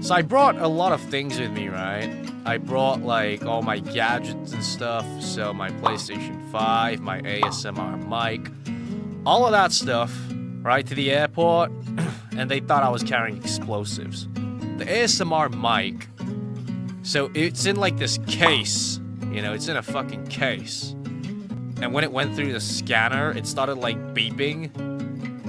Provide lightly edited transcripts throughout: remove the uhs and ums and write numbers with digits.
So I brought a lot of things with me, right? I brought like all my gadgets and stuff. So my PlayStation 5, my ASMR mic, all of that stuff, right, to the airport. And they thought I was carrying explosives. The ASMR mic, so it's in like this case, you know, it's in a fucking case. And when it went through the scanner, it started like beeping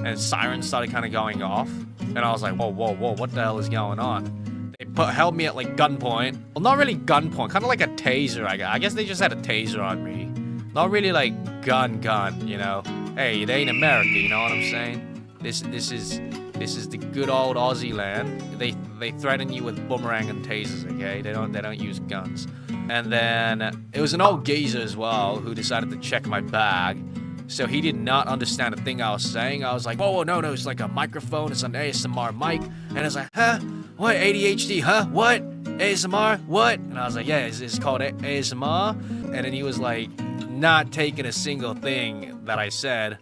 and sirens started kind of going off. And I was like, whoa, whoa, whoa, what the hell is going on? They held me at like gunpoint. Well, not really gunpoint, kind of like a taser, I guess they just had a taser on me. Not really like gun, you know? Hey, it ain't America, you know what I'm saying? This is the good old Aussie land. They threaten you with boomerang and tasers, okay? They don't use guns. And then it was an old geezer as well who decided to check my bag. So he did not understand a thing I was saying. I was like, whoa, no, it's like a microphone. It's an ASMR mic. And I was like, huh? What? ADHD? Huh? What? ASMR? What? And I was like, yeah, it's called ASMR. And then he was like, not taking a single thing that I said.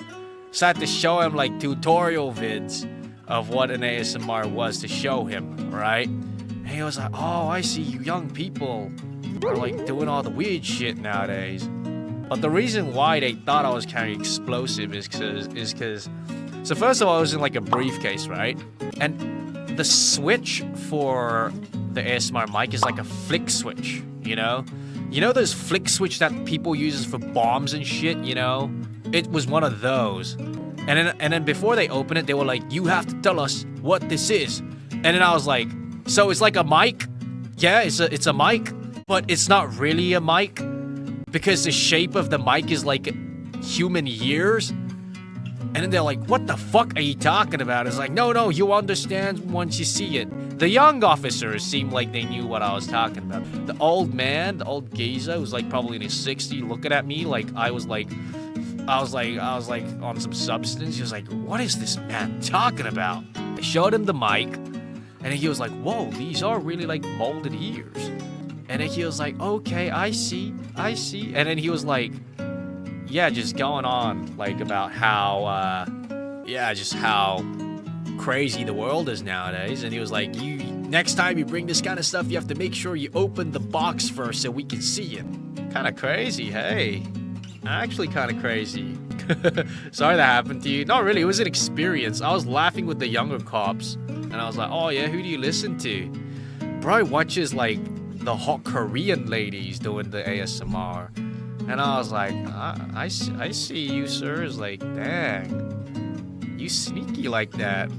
So I had to show him like tutorial vids of what an ASMR was to show him, right? And he was like, oh, I see, you young people are like doing all the weird shit nowadays. But the reason why they thought I was carrying explosive is because so first of all, I was in like a briefcase, right? And the switch for the ASMR mic is like a flick switch, you know? You know those flick switch that people use for bombs and shit, you know? It was one of those. And then before they open it, they were like, you have to tell us what this is. And then I was like, so it's like a mic? Yeah, it's a mic, but it's not really a mic because the shape of the mic is like human years. And then they're like, what the fuck are you talking about? It's like, no, you understand once you see it. The young officers seemed like they knew what I was talking about. The old man, the old geezer, was like probably in his 60s looking at me like I was like on some substance. He was like, what is this man talking about? I showed him the mic, and he was like, whoa, these are really like molded ears. And then he was like, okay, I see. And then he was like, yeah, just going on like about how, just how crazy the world is nowadays. And he was like, next time you bring this kind of stuff, you have to make sure you open the box first so we can see it. Kind of crazy, hey. Actually kind of crazy. Sorry that happened to you. Not really, it was an experience. I was laughing with the younger cops, and I was like, oh yeah, who do you listen to? Bro watches like the hot Korean ladies doing the ASMR. And I was like, I see you, sir. It's like, dang, you sneaky like that.